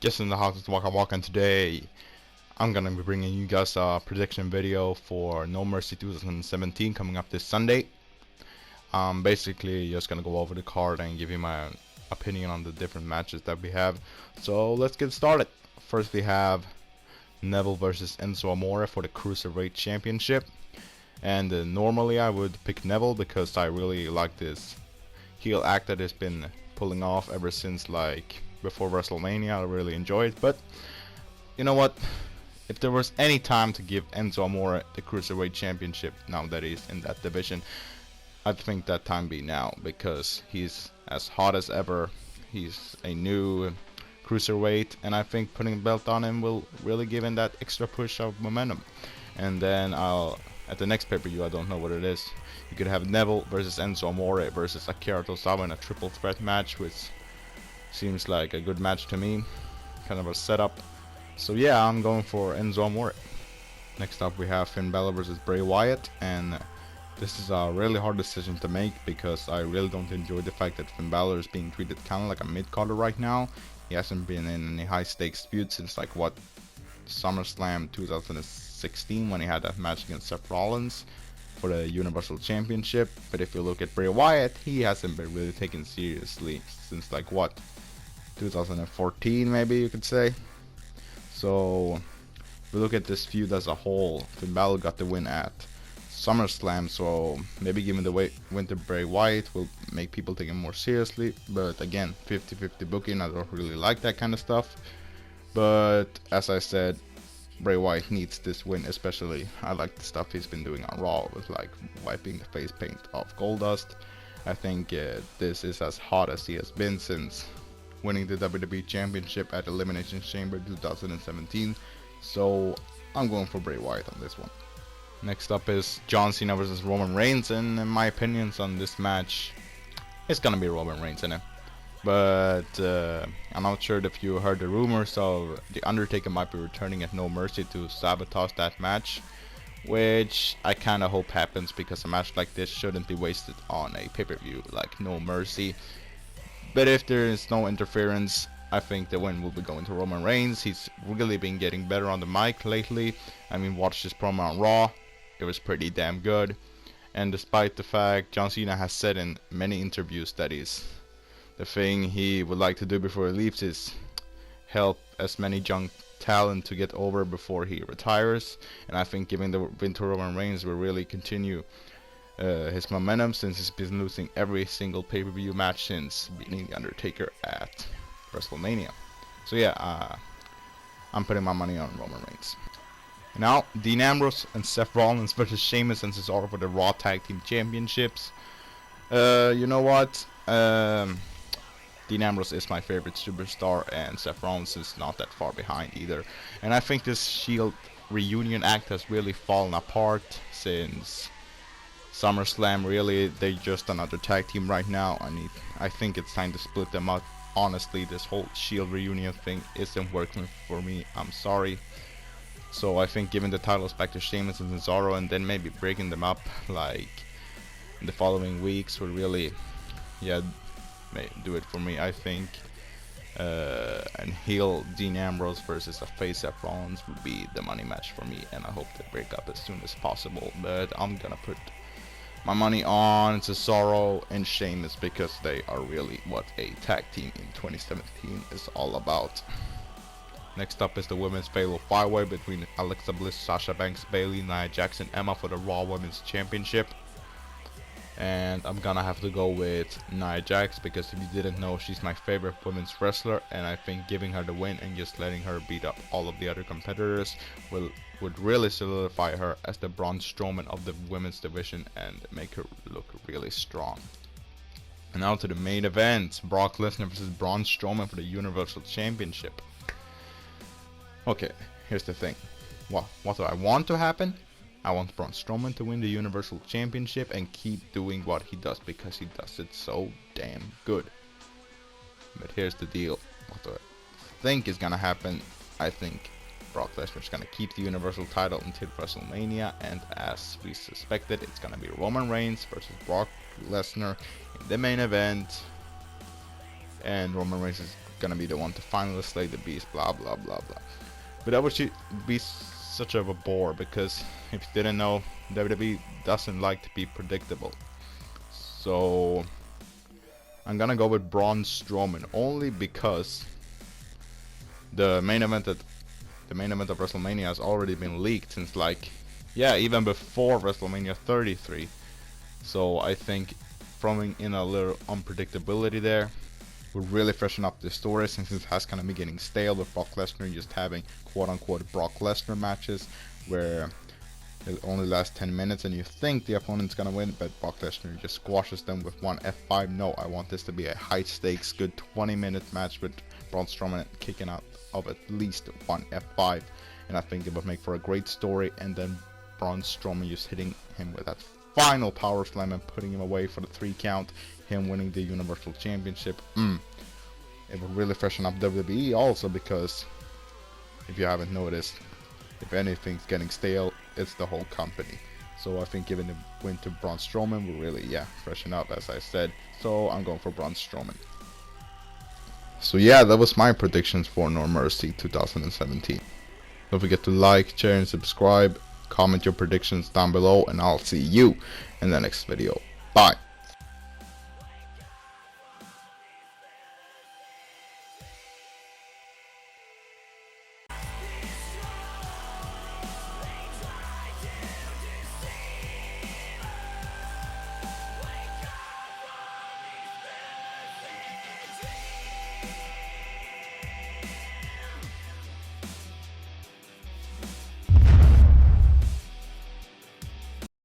Just in the house with Waka Waka, and today I'm gonna be bringing you guys a prediction video for No Mercy 2017 coming up this Sunday. Basically just gonna go over the card and give you my opinion on the different matches that we have. So let's get started. First we have Neville versus Enzo Amore for the Cruiserweight Championship. And normally I would pick Neville because I really like this heel act that has been pulling off ever since like before WrestleMania. I really enjoy it, but you know what? If there was any time to give Enzo Amore the Cruiserweight Championship now that he's in that division, I think that time be now, because he's as hot as ever. He's a new Cruiserweight, and I think putting a belt on him will really give him that extra push of momentum. And then at the next pay-per-view, I don't know what it is, you could have Neville versus Enzo Amore versus Akira Tozawa in a triple threat match, which seems like a good match to me. Kind of a setup. So yeah, I'm going for Enzo Amore. Next up we have Finn Balor versus Bray Wyatt, and this is a really hard decision to make because I really don't enjoy the fact that Finn Balor is being treated kind of like a mid-carder right now. He hasn't been in any high-stakes feud since like what, SummerSlam 2016, when he had that match against Seth Rollins for the Universal Championship. But if you look at Bray Wyatt, he hasn't been really taken seriously since like what, 2014 maybe you could say. So if we look at this feud as a whole, Finn Balor got the win at SummerSlam, so maybe giving the win to Bray Wyatt will make people take him more seriously. But again, 50-50 booking, I don't really like that kind of stuff. But as I said, Bray Wyatt needs this win, especially I like the stuff he's been doing on Raw with like wiping the face paint off Goldust. I think this is as hot as he has been since winning the WWE Championship at Elimination Chamber 2017. So I'm going for Bray Wyatt on this one. Next up is John Cena versus Roman Reigns, and in my opinions on this match, it's gonna be Roman Reigns in it. But I'm not sure if you heard the rumors of The Undertaker might be returning at No Mercy to sabotage that match, which I kind of hope happens because a match like this shouldn't be wasted on a pay-per-view like No Mercy. But if there is no interference, I think the win will be going to Roman Reigns. He's really been getting better on the mic lately. I mean, watch his promo on Raw. It was pretty damn good. And despite the fact John Cena has said in many interviews that the thing he would like to do before he leaves is help as many young talent to get over before he retires. And I think giving the win to Roman Reigns will really continue his momentum, since he's been losing every single pay-per-view match since beating The Undertaker at WrestleMania. So yeah, I'm putting my money on Roman Reigns. Now, Dean Ambrose and Seth Rollins versus Sheamus and Cesaro for the Raw Tag Team Championships. You know what? Dean Ambrose is my favorite superstar, and Seth Rollins is not that far behind either. And I think this Shield reunion act has really fallen apart since SummerSlam. Really, they're just another tag team right now. I think it's time to split them up. Honestly, this whole Shield reunion thing isn't working for me. I'm sorry. So I think giving the titles back to Sheamus and Cesaro and then maybe breaking them up like in the following weeks would really, yeah, do it for me. I think and heel Dean Ambrose versus a face Seth Rollins would be the money match for me, and I hope they break up as soon as possible. But I'm gonna put my money on Cesaro and Sheamus because they are really what a tag team in 2017 is all about. Next up is the Women's Fatal 5-Way between Alexa Bliss, Sasha Banks, Bayley, Nia Jax, and Emma for the Raw Women's Championship. And I'm gonna have to go with Nia Jax because if you didn't know, she's my favorite women's wrestler, and I think giving her the win and just letting her beat up all of the other competitors would really solidify her as the Braun Strowman of the women's division and make her look really strong. And now to the main event, Brock Lesnar versus Braun Strowman for the Universal Championship. Okay, here's the thing. What do I want to happen? I want Braun Strowman to win the Universal Championship and keep doing what he does because he does it so damn good. But here's the deal. What do I think is gonna happen? I think Brock Lesnar is gonna keep the Universal title until WrestleMania, and as we suspected, it's gonna be Roman Reigns versus Brock Lesnar in the main event. And Roman Reigns is gonna be the one to finally slay the beast, blah blah blah blah. But that would be such of a bore, because if you didn't know, WWE doesn't like to be predictable. So I'm gonna go with Braun Strowman, only because the main event of WrestleMania has already been leaked since, like, yeah, even before WrestleMania 33. So I think throwing in a little unpredictability there would really freshen up the story, since it has kind of been getting stale with Brock Lesnar just having quote-unquote Brock Lesnar matches where it only lasts 10 minutes and you think the opponent's gonna win, but Brock Lesnar just squashes them with one F5. No, I want this to be a high-stakes, good 20-minute match with Braun Strowman kicking out of at least one F5, and I think it would make for a great story. And then Braun Strowman just hitting him with that final power slam and putting him away for the 3 count, him winning the Universal Championship. It would really freshen up WWE also, because if you haven't noticed, if anything's getting stale, it's the whole company. So I think giving the win to Braun Strowman will really, freshen up, as I said. So I'm going for Braun Strowman. So yeah, that was my predictions for No Mercy 2017. Don't forget to like, share, and subscribe. Comment your predictions down below, and I'll see you in the next video. Bye.